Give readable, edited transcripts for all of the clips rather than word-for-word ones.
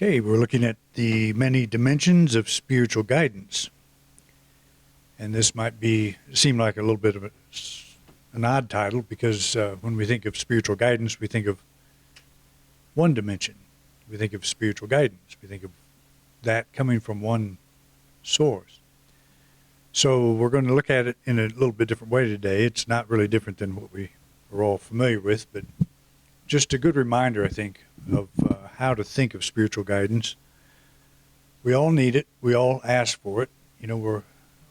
Okay, we're looking at the many dimensions of spiritual guidance. And this might seem like a little bit of an odd title because when we think of spiritual guidance, we think of one dimension. We think of spiritual guidance. We think of that coming from one source. So we're going to look at it in a little bit different way today. It's not really different than what we are all familiar with, but just a good reminder, I think, of how to think of spiritual guidance. We all need it. We all ask for it. You know, we're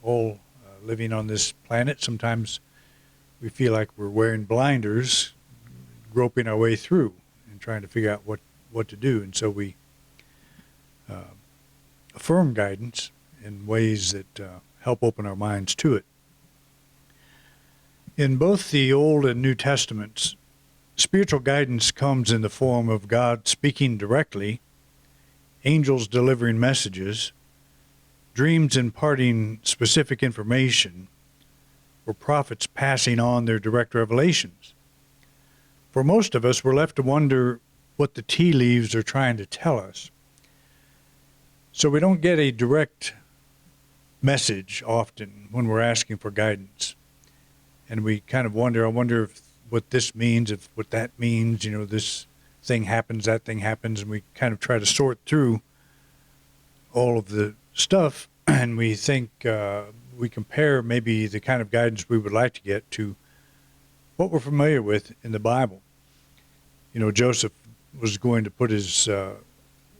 all living on this planet. Sometimes we feel like we're wearing blinders, groping our way through and trying to figure out what to do. And so we affirm guidance in ways that help open our minds to it. In both the Old and New Testaments, spiritual guidance comes in the form of God speaking directly, angels delivering messages, dreams imparting specific information, or prophets passing on their direct revelations. For most of us, we're left to wonder what the tea leaves are trying to tell us. So we don't get a direct message often when we're asking for guidance. And we kind of wonder, I wonder if what this means, if what that means, you know, this thing happens, that thing happens, and we kind of try to sort through all of the stuff, and we think we compare maybe the kind of guidance we would like to get to what we're familiar with in the Bible. You know, Joseph was going to put his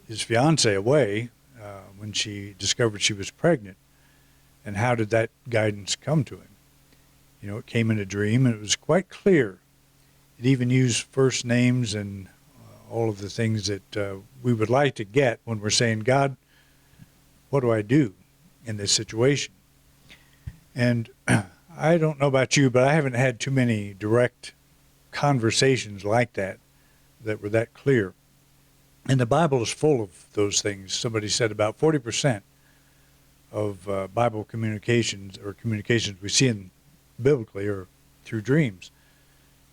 fiancée away when she discovered she was pregnant. And how did that guidance come to him? You know, it came in a dream, and it was quite clear. It even used first names and all of the things that we would like to get when we're saying, God, what do I do in this situation? And I don't know about you, but I haven't had too many direct conversations like that were that clear. And the Bible is full of those things. Somebody said about 40% of Bible communications or communications we see in biblically are through dreams.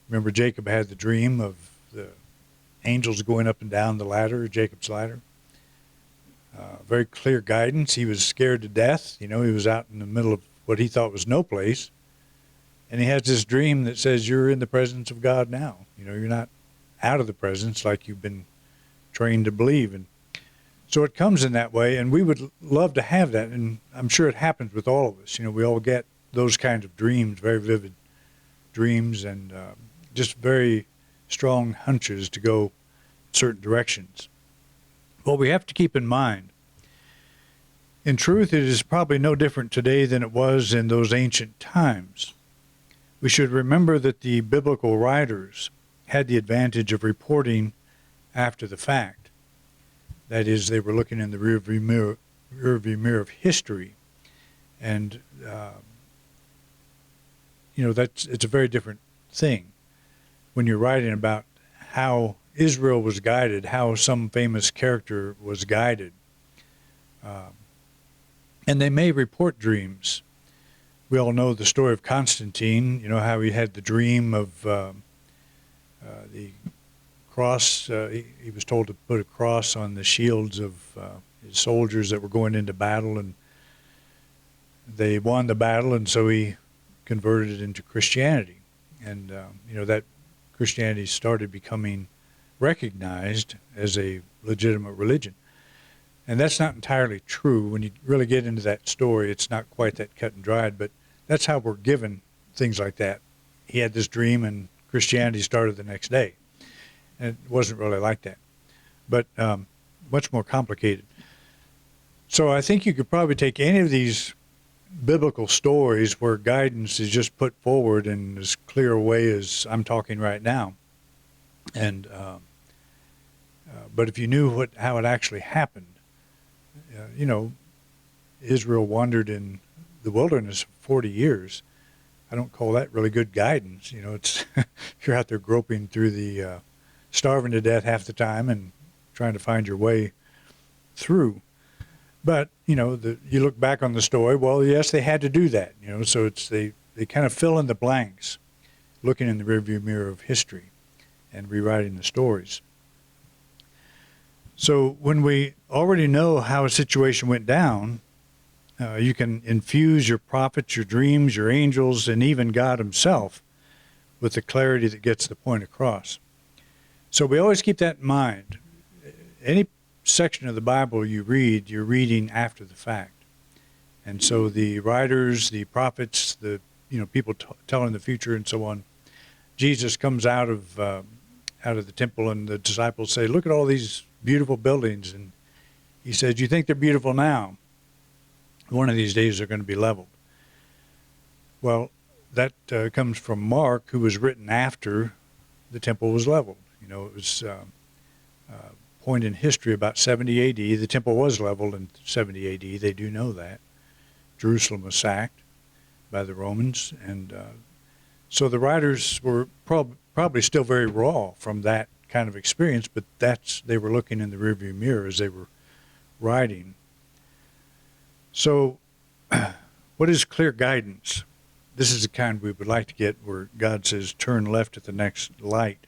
Remember, Jacob had the dream of the angels going up and down the ladder, Jacob's ladder. Very clear guidance. He was scared to death. You know, he was out in the middle of what he thought was no place. And he has this dream that says you're in the presence of God now. You know, you're not out of the presence like you've been trained to believe. And so it comes in that way, and we would love to have that, and I'm sure it happens with all of us. You know, we all get those kinds of dreams, very vivid dreams, and just very strong hunches to go certain directions. What we have to keep in mind, in truth, it is probably no different today than it was in those ancient times. We should remember that the biblical writers had the advantage of reporting after the fact. That is, they were looking in the rearview mirror of history. And, you know, it's a very different thing when you're writing about how Israel was guided, how some famous character was guided. And they may report dreams. We all know the story of Constantine, you know, how he had the dream of the cross. He was told to put a cross on the shields of his soldiers that were going into battle, and they won the battle, and so he converted it into Christianity. And, you know, that Christianity started becoming recognized as a legitimate religion. And that's not entirely true. When you really get into that story, it's not quite that cut and dried, but that's how we're given things like that. He had this dream, and Christianity started the next day. And it wasn't really like that, but much more complicated. So I think you could probably take any of these biblical stories where guidance is just put forward in as clear a way as I'm talking right now. And but if you knew how it actually happened, you know, Israel wandered in the wilderness for 40 years. I don't call that really good guidance. You know, it's you're out there groping through the starving to death half the time and trying to find your way through. But, you know, you look back on the story, well, yes, they had to do that, you know, so they kind of fill in the blanks, looking in the rearview mirror of history and rewriting the stories. So when we already know how a situation went down, you can infuse your prophets, your dreams, your angels, and even God himself with the clarity that gets the point across. So we always keep that in mind. Any section of the Bible you read, you're reading after the fact. And so the writers, the prophets, the people telling the future and so on, Jesus comes out of the temple, and the disciples say, "Look at all these beautiful buildings." And he says, "You think they're beautiful now? One of these days they're going to be leveled." Well, that comes from Mark, who was written after the temple was leveled. It was a point in history about 70 A.D. The temple was leveled in 70 A.D. They do know that. Jerusalem was sacked by the Romans, and so the writers were probably still very raw from that kind of experience, but they were looking in the rearview mirror as they were writing. So what is clear guidance? This is the kind we would like to get, where God says, turn left at the next light.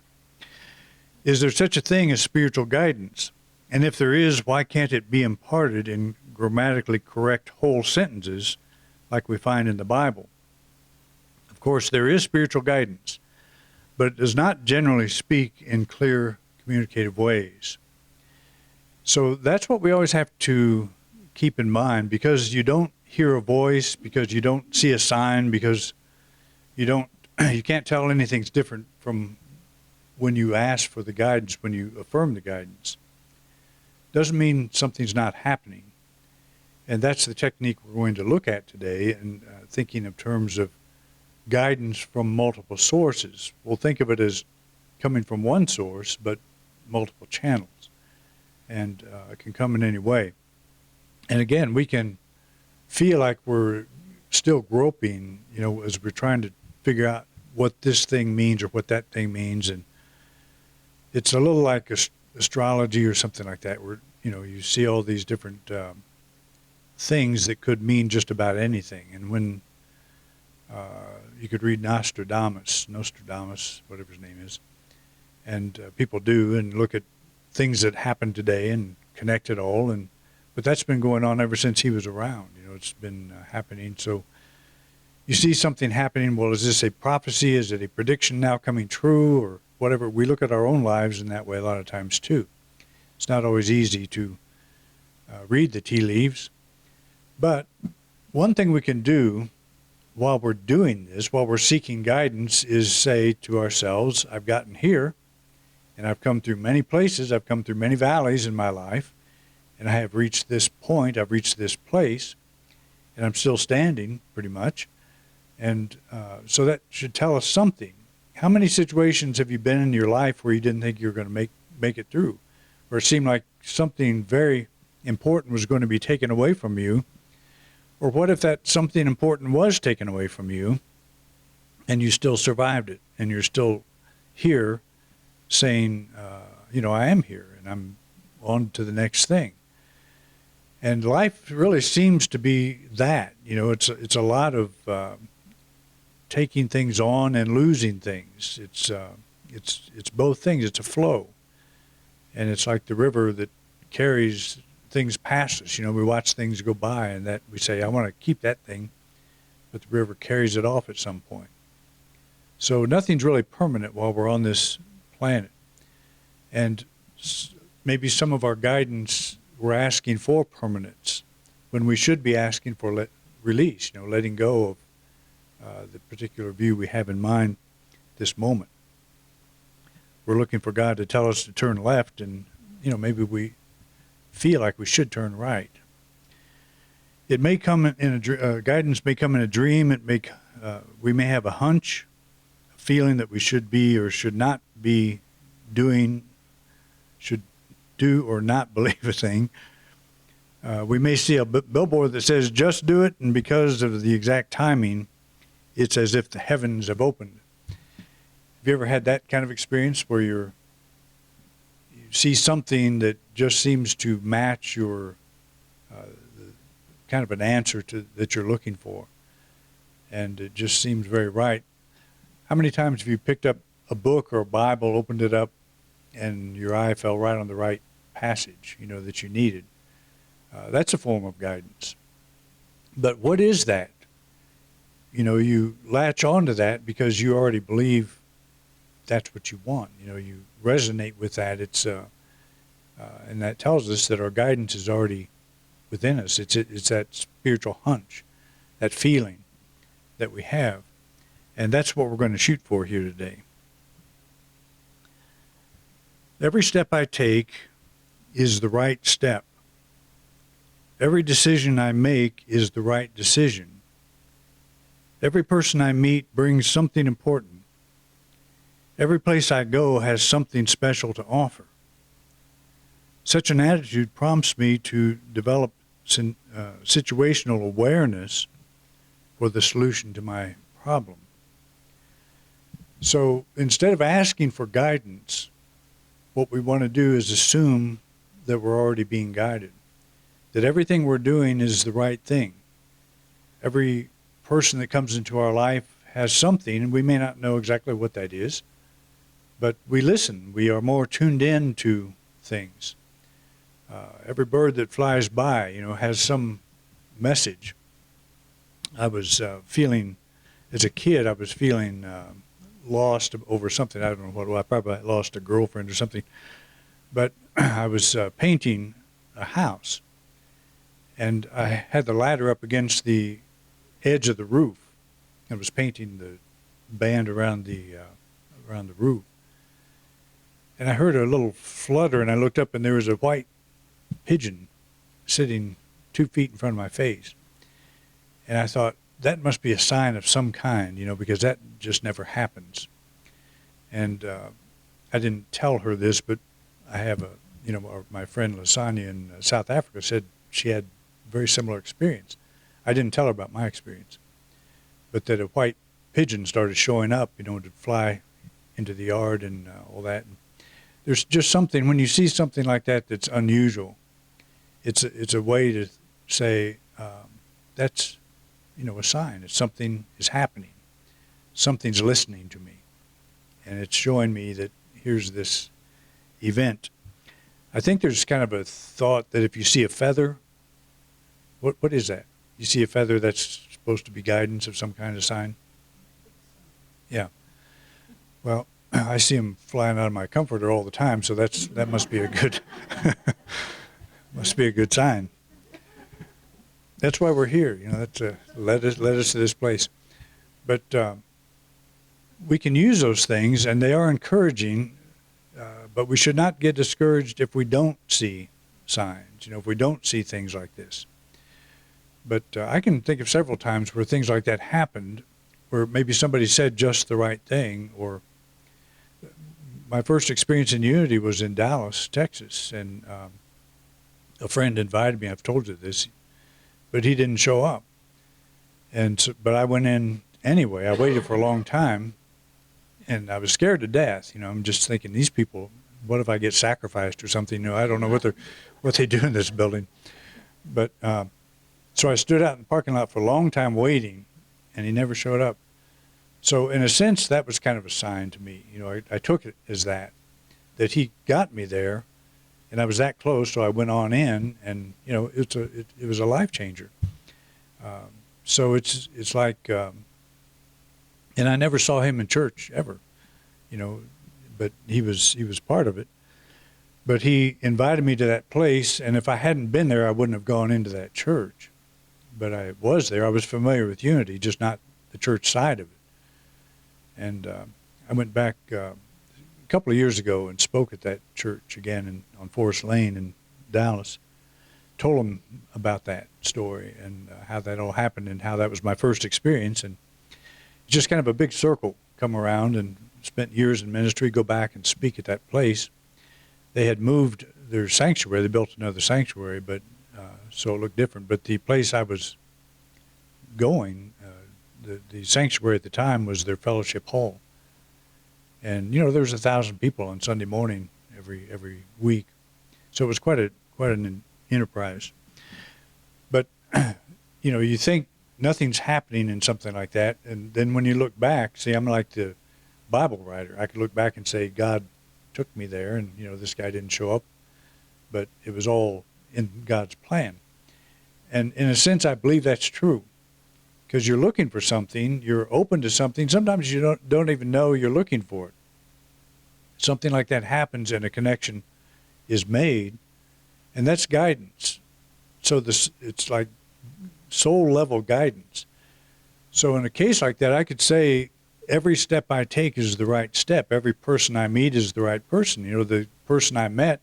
Is there such a thing as spiritual guidance? And if there is, why can't it be imparted in grammatically correct whole sentences like we find in the Bible? Of course, there is spiritual guidance, but it does not generally speak in clear, communicative ways. So that's what we always have to keep in mind, because you don't hear a voice, because you don't see a sign, because you can't tell anything's different from when you ask for the guidance, when you affirm the guidance. Doesn't mean something's not happening. And that's the technique we're going to look at today, and thinking of terms of guidance from multiple sources. We'll think of it as coming from one source, but multiple channels, and it can come in any way. And again, we can feel like we're still groping, as we're trying to figure out what this thing means or what that thing means. And it's a little like astrology or something like that, where, you see all these different things that could mean just about anything. And when you could read Nostradamus, whatever his name is, and people do, and look at things that happened today and connect it all. But that's been going on ever since he was around. It's been happening. So you see something happening. Well, is this a prophecy? Is it a prediction now coming true, or whatever? We look at our own lives in that way a lot of times too. It's not always easy to read the tea leaves. But one thing we can do while we're doing this, while we're seeking guidance, is say to ourselves, I've gotten here, and I've come through many places, I've come through many valleys in my life, and I have reached this point, I've reached this place, and I'm still standing, pretty much. And so that should tell us something. How many situations have you been in your life where you didn't think you were going to make it through, or it seemed like something very important was going to be taken away from you? Or what if that something important was taken away from you, and you still survived it, and you're still here saying, I am here, and I'm on to the next thing. And life really seems to be that. It's a lot of taking things on and losing things. It's both things. It's a flow, and it's like the river that carries things past us. We watch things go by, and that we say, I want to keep that thing, but the river carries it off at some point. So nothing's really permanent while we're on this planet. And maybe some of our guidance, we're asking for permanence when we should be asking for release, letting go of the particular view we have in mind this moment. We're looking for God to tell us to turn left, and maybe we feel like we should turn right. It may come in guidance may come in a dream. We may have a hunch, a feeling that we should be or should not be doing, should do or not believe a thing. We may see a billboard that says, just do it, and because of the exact timing, it's as if the heavens have opened. Have you ever had that kind of experience where you see something that just seems to match your kind of an answer that you're looking for, and it just seems very right? How many times have you picked up a book or a Bible, opened it up, and your eye fell right on the right passage, that you needed. That's a form of guidance. But what is that? You latch onto that because you already believe that's what you want. You resonate with that. It's and that tells us that our guidance is already within us. It's that spiritual hunch, that feeling that we have. And that's what we're going to shoot for here today. Every step I take is the right step. Every decision I make is the right decision. Every person I meet brings something important. Every place I go has something special to offer. Such an attitude prompts me to develop situational awareness for the solution to my problem. So instead of asking for guidance, what we want to do is assume that we're already being guided, that everything we're doing is the right thing. Every person that comes into our life has something, and we may not know exactly what that is, but we listen. We are more tuned in to things. Every bird that flies by, has some message. I was feeling, as a kid, I was feeling lost over something. I don't know what. Well, I probably lost a girlfriend or something. But I was painting a house, and I had the ladder up against the edge of the roof. I was painting the band around the roof, and I heard a little flutter, and I looked up, and there was a white pigeon sitting 2 feet in front of my face. And I thought, that must be a sign of some kind, because that just never happens. And I didn't tell her this, but I have my friend Lasagna in South Africa said she had a very similar experience. I didn't tell her about my experience, but that a white pigeon started showing up, to fly into the yard and all that. And there's just something, when you see something like that that's unusual, it's a way to say, that's, a sign. It's something is happening. Something's listening to me. And it's showing me that here's this event. I think there's kind of a thought that if you see a feather, what is that? You see a feather, that's supposed to be guidance of some kind of sign? Yeah. Well, I see them flying out of my comforter all the time, so that must be a good must be a good sign. That's why we're here. That's led us to this place. But we can use those things, and they are encouraging. But we should not get discouraged if we don't see signs. If we don't see things like this. But I can think of several times where things like that happened, where maybe somebody said just the right thing. Or my first experience in Unity was in Dallas, Texas, and a friend invited me. I've told you this. But he didn't show up. But I went in anyway. I waited for a long time, and I was scared to death. I'm just thinking, these people, what if I get sacrificed or something? I don't know what they do in this building. But so I stood out in the parking lot for a long time waiting, and he never showed up. So in a sense, that was kind of a sign to me. I took it as that he got me there. And I was that close, so I went on in, and it was a life changer. So it's like, and I never saw him in church ever, but he was part of it. But he invited me to that place, and if I hadn't been there, I wouldn't have gone into that church. But I was there. I was familiar with Unity, just not the church side of it. And I went back a couple of years ago and spoke at that church again on Forest Lane in Dallas. Told them about that story and how that all happened and how that was my first experience. And just kind of a big circle, come around and spent years in ministry, go back and speak at that place. They had moved their sanctuary. They built another sanctuary, but so it looked different. But the place I was going, the sanctuary at the time was their fellowship hall. And there was 1,000 people on Sunday morning every week, so it was quite an enterprise. But you think nothing's happening in something like that, and then when you look back, see, I'm like the Bible writer. I could look back and say God took me there, and this guy didn't show up, but it was all in God's plan. And in a sense, I believe that's true, because you're looking for something, you're open to something. Sometimes you don't even know you're looking for it. Something like that happens and a connection is made, and that's guidance. So it's like soul level guidance. So in a case like that, I could say every step I take is the right step. Every person I meet is the right person. You know, the person I met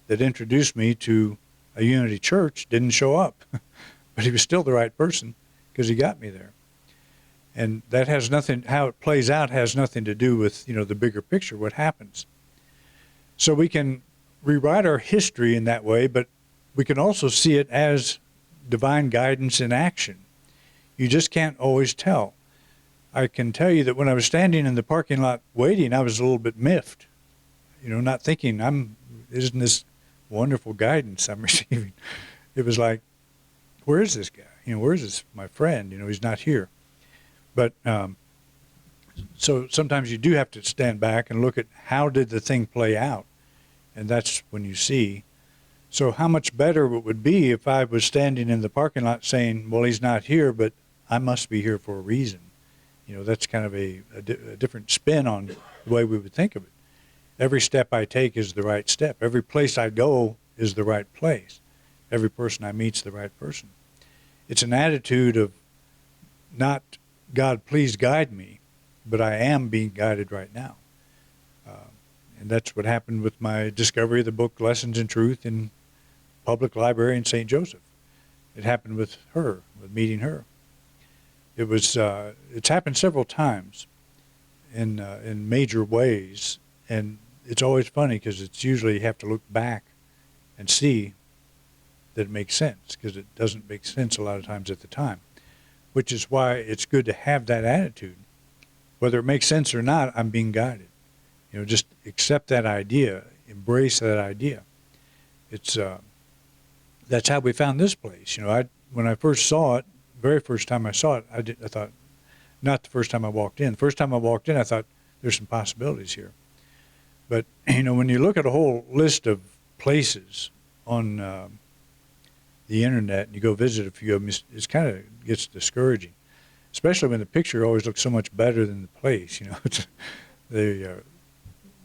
that introduced me to a Unity church didn't show up, but he was still the right person because he got me there. And that has nothing, how it plays out has nothing to do with, you know, the bigger picture, what happens. So we can rewrite our history in that way, but we can also see it as divine guidance in action. You just can't always tell. I can tell you that when I was standing in the parking lot waiting, I was a little bit miffed, you know, not thinking, isn't this wonderful guidance I'm receiving? It was like, where is this guy? You know, where is this, my friend? You know, he's not here. But so sometimes you do have to stand back and look at how did the thing play out, and that's when you see. So how much better it would be if I was standing in the parking lot saying, well, he's not here, but I must be here for a reason. You know, that's kind of a different spin on the way we would think of it. Every step I take is the right step. Every place I go is the right place. Every person I meet's the right person. It's an attitude of not, God, please guide me, but I am being guided right now. And that's what happened with my discovery of the book Lessons in Truth in Public Library in St. Joseph. It happened with her, with meeting her. It was, it's happened several times in major ways, and it's always funny because it's usually you have to look back and see that it makes sense, because it doesn't make sense a lot of times at the time, which is why it's good to have that attitude. Whether it makes sense or not, I'm being guided. You know, just accept that idea, embrace that idea. It's that's how we found this place. You know, when I first saw it, very first time I saw it, I thought, not the first time I walked in. The first time I walked in, I thought there's some possibilities here. But you know, when you look at a whole list of places on the internet and you go visit a few of them, it's kind of gets discouraging, especially when the picture always looks so much better than the place. You know, the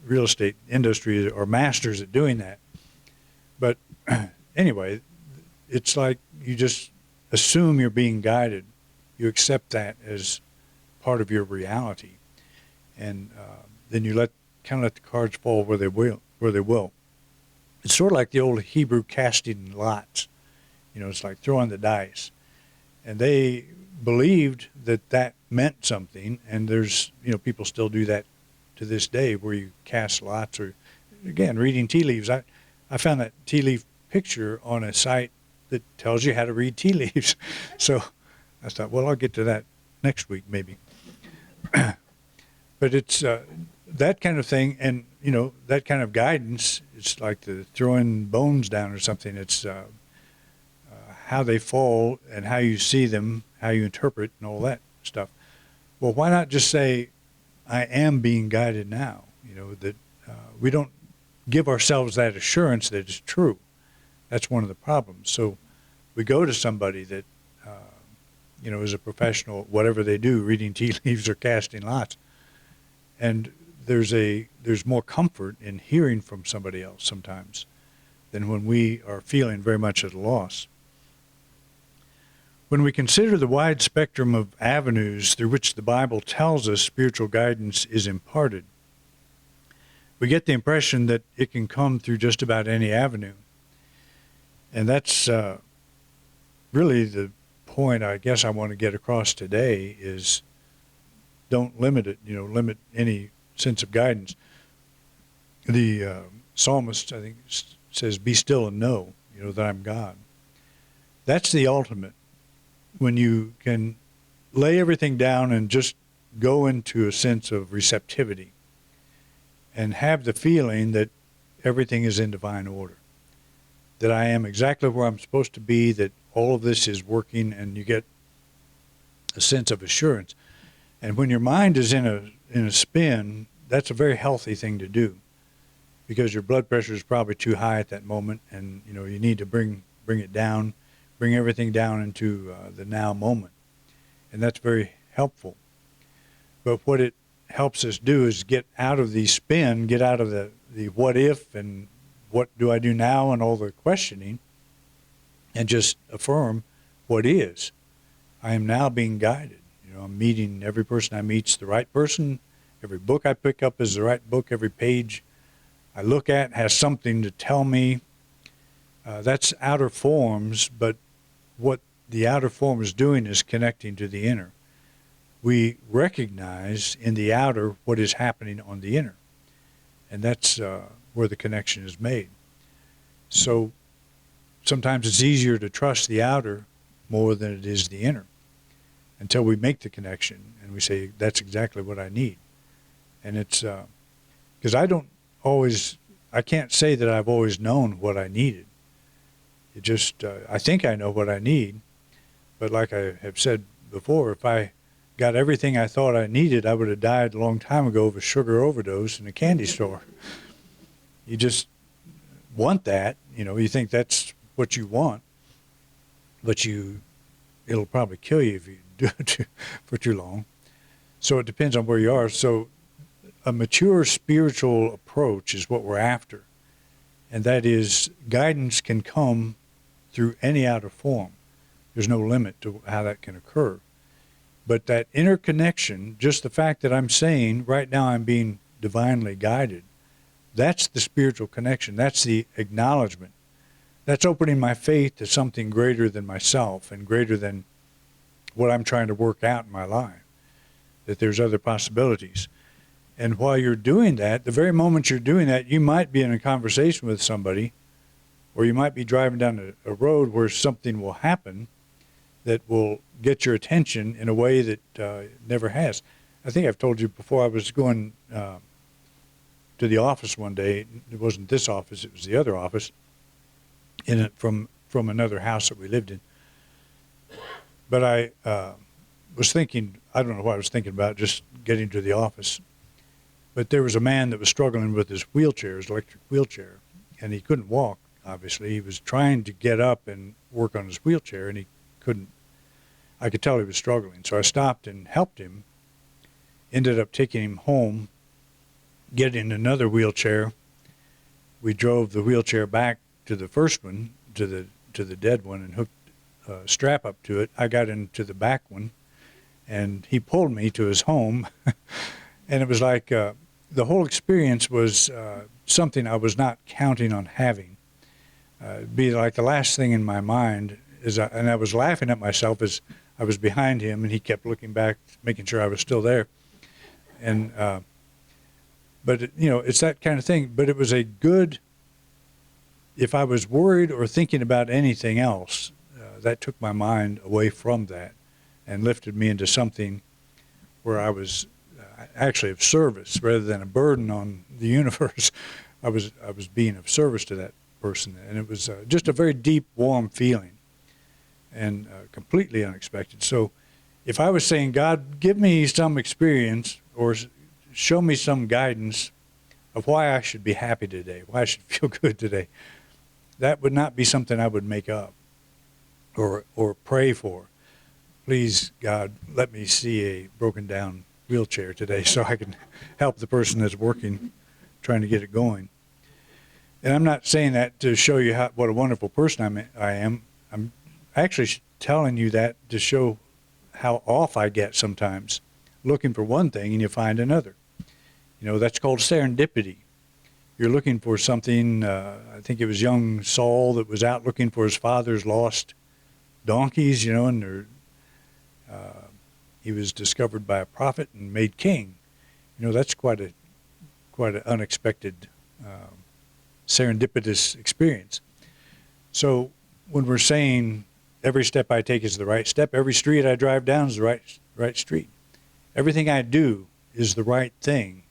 real estate industry are masters at doing that. But anyway, it's like you just assume you're being guided. You accept that as part of your reality, and then you kind of let the cards fall where they will. It's sort of like the old Hebrew casting lots. You know, it's like throwing the dice, and they believed that meant something. And there's, you know, people still do that to this day, where you cast lots, or again, reading tea leaves. I found that tea leaf picture on a site that tells you how to read tea leaves. So I thought, well, I'll get to that next week maybe. But it's that kind of thing, and you know, that kind of guidance. It's like the throwing bones down or something. It's how they fall and how you see them, how you interpret, and all that stuff. Well, why not just say, I am being guided now? You know, that we don't give ourselves that assurance that it's true. That's one of the problems. So we go to somebody that, you know, is a professional, whatever they do, reading tea leaves or casting lots. And there's more comfort in hearing from somebody else sometimes than when we are feeling very much at a loss. When we consider the wide spectrum of avenues through which the Bible tells us spiritual guidance is imparted, we get the impression that it can come through just about any avenue. And that's really the point I guess I want to get across today is don't limit it, you know, limit any sense of guidance. The psalmist, I think, says, be still and know, you know, that I'm God. That's the ultimate. When you can lay everything down and just go into a sense of receptivity and have the feeling that everything is in divine order, that I am exactly where I'm supposed to be, that all of this is working, and you get a sense of assurance. And when your mind is in a spin, that's a very healthy thing to do. because your blood pressure is probably too high at that moment, and you need to bring it down, bring everything down into the now moment, and that's very helpful. But what it helps us do is get out of the spin, get out of the what if and what do I do now and all the questioning, and just affirm what is. I am now being guided. I'm meeting, every person I meet's the right person. Every book I pick up is the right book. Every page I look at has something to tell me. That's outer forms, but what the outer form is doing is connecting to the inner. We recognize in the outer what is happening on the inner, and that's where the connection is made. So sometimes it's easier to trust the outer more than it is the inner, until we make the connection and we say, that's exactly what I need. And it's because I can't say that I've always known what I needed. It just, I think I know what I need, but like I have said before, if I got everything I thought I needed, I would have died a long time ago of a sugar overdose in a candy store. You just want that, you think that's what you want, but it'll probably kill you if you do it for too long. So it depends on where you are. So a mature spiritual approach is what we're after. And that is, guidance can come through any outer form. There's no limit to how that can occur. But that inner connection, just the fact that I'm saying right now I'm being divinely guided, that's the spiritual connection. That's the acknowledgement. That's opening my faith to something greater than myself and greater than what I'm trying to work out in my life, that there's other possibilities. And while you're doing that, the very moment you're doing that, you might be in a conversation with somebody, or you might be driving down a road where something will happen that will get your attention in a way that it never has. I think I've told you before, I was going to the office one day. It wasn't this office, it was the other office, from another house that we lived in. But I was thinking, I don't know what I was thinking about, just getting to the office. But there was a man that was struggling with his wheelchair, his electric wheelchair, and he couldn't walk, obviously. He was trying to get up and work on his wheelchair, and he couldn't. I could tell he was struggling. So I stopped and helped him, ended up taking him home, getting another wheelchair. We drove the wheelchair back to the first one, to the dead one, and hooked a strap up to it. I got into the back one, and he pulled me to his home. And it was like the whole experience was something I was not counting on having. It'd be like the last thing in my mind and I was laughing at myself as I was behind him, and he kept looking back, making sure I was still there. And but it's that kind of thing. But it was a good. If I was worried or thinking about anything else, that took my mind away from that, and lifted me into something where I was actually of service rather than a burden on the universe. I was being of service to that person, and it was just a very deep, warm feeling, and completely unexpected. So if I was saying, God, give me some experience or show me some guidance of why I should be happy today, why I should feel good today, that would not be something I would make up or pray for. Please, God, let me see a broken down wheelchair today so I can help the person that's working, trying to get it going. And I'm not saying that to show you what a wonderful person I am. I'm actually telling you that to show how off I get sometimes, looking for one thing and you find another. That's called serendipity. You're looking for something. I think it was young Saul that was out looking for his father's lost donkeys, and he was discovered by a prophet and made king. That's quite an unexpected, serendipitous experience. So when we're saying every step I take is the right step, every street I drive down is the right street, everything I do is the right thing,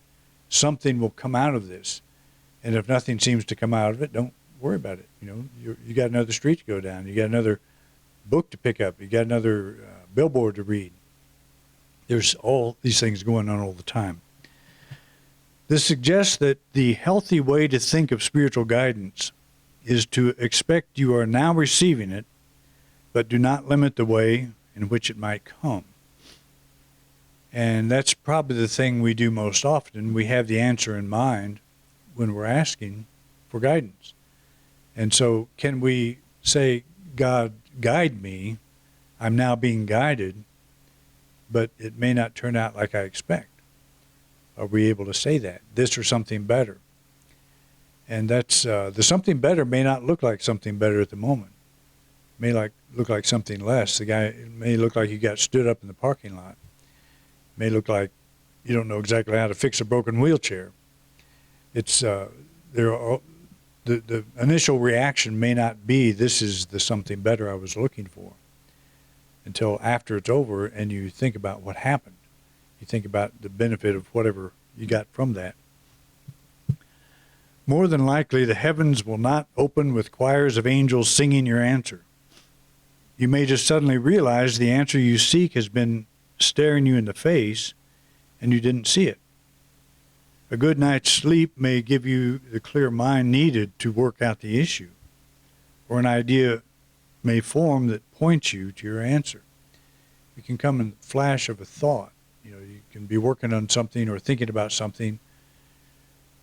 something will come out of this. And if nothing seems to come out of it, don't worry about it. You got another street to go down. You got another book to pick up. You got another billboard to read. There's all these things going on all the time. This suggests that the healthy way to think of spiritual guidance is to expect you are now receiving it, but do not limit the way in which it might come. And that's probably the thing we do most often. We have the answer in mind when we're asking for guidance. And so can we say, God, guide me, I'm now being guided, but it may not turn out like I expect? Are we able to say that? This or something better? And that's the something better may not look like something better at the moment. It may look like something less. It may look like you got stood up in the parking lot. It may look like you don't know exactly how to fix a broken wheelchair. The initial reaction may not be, this is the something better I was looking for, until after it's over and you think about what happened. You think about the benefit of whatever you got from that. More than likely, the heavens will not open with choirs of angels singing your answer. You may just suddenly realize the answer you seek has been staring you in the face and you didn't see it. A good night's sleep may give you the clear mind needed to work out the issue, or an idea may form that points you to your answer. It can come in the flash of a thought. You can be working on something or thinking about something.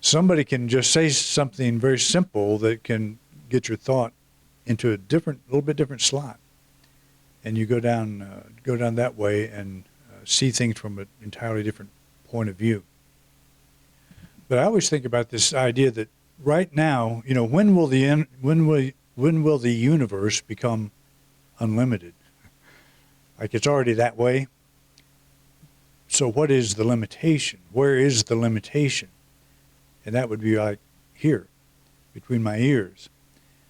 Somebody can just say something very simple that can get your thought into a little bit different slot, and you go down that way and see things from an entirely different point of view. But I always think about this idea that right now, when will the universe become unlimited? Like it's already that way. So what is the limitation? Where is the limitation? And that would be like here, between my ears.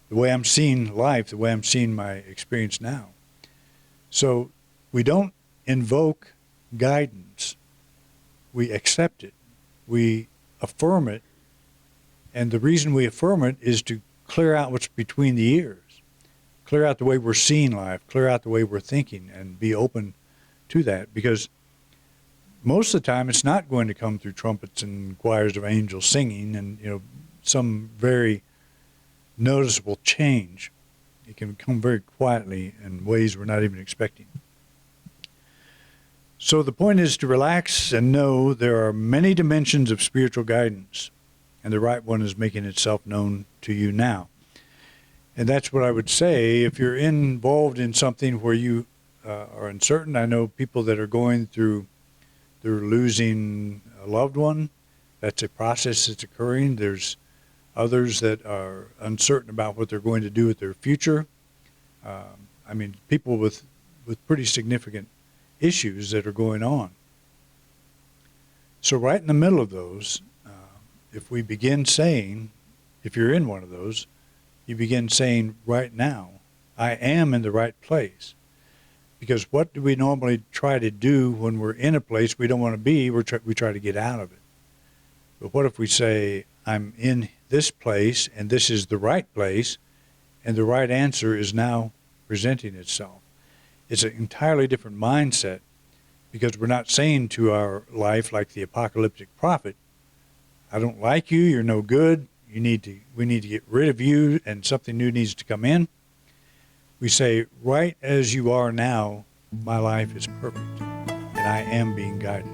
The way I'm seeing life, the way I'm seeing my experience now. So we don't invoke guidance. We accept it. We affirm it. And the reason we affirm it is to clear out what's between the ears. Clear out the way we're seeing life. Clear out the way we're thinking, and be open to that. Because most of the time, it's not going to come through trumpets and choirs of angels singing and, some very noticeable change. It can come very quietly in ways we're not even expecting. So the point is to relax and know there are many dimensions of spiritual guidance, and the right one is making itself known to you now. And that's what I would say if you're involved in something where you are uncertain. I know people that are going through, they're losing a loved one. That's a process that's occurring. There's others that are uncertain about what they're going to do with their future. People with pretty significant issues that are going on. So right in the middle of those, if we begin saying, if you're in one of those, you begin saying right now, I am in the right place. Because what do we normally try to do when we're in a place we don't want to be? We try to get out of it. But what if we say, I'm in this place, and this is the right place, and the right answer is now presenting itself? It's an entirely different mindset, because we're not saying to our life like the apocalyptic prophet, I don't like you, you're no good, we need to get rid of you, and something new needs to come in. We say, right as you are now, my life is perfect, and I am being guided.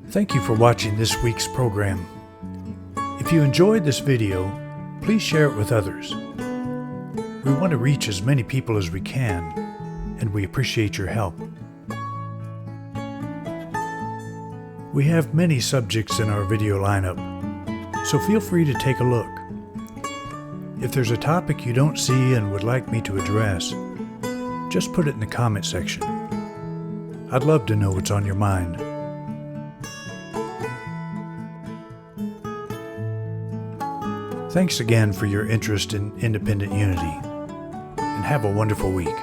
Thank you for watching this week's program. If you enjoyed this video, please share it with others. We want to reach as many people as we can, and we appreciate your help. We have many subjects in our video lineup, so feel free to take a look. If there's a topic you don't see and would like me to address, just put it in the comment section. I'd love to know what's on your mind. Thanks again for your interest in Independent Unity, and have a wonderful week.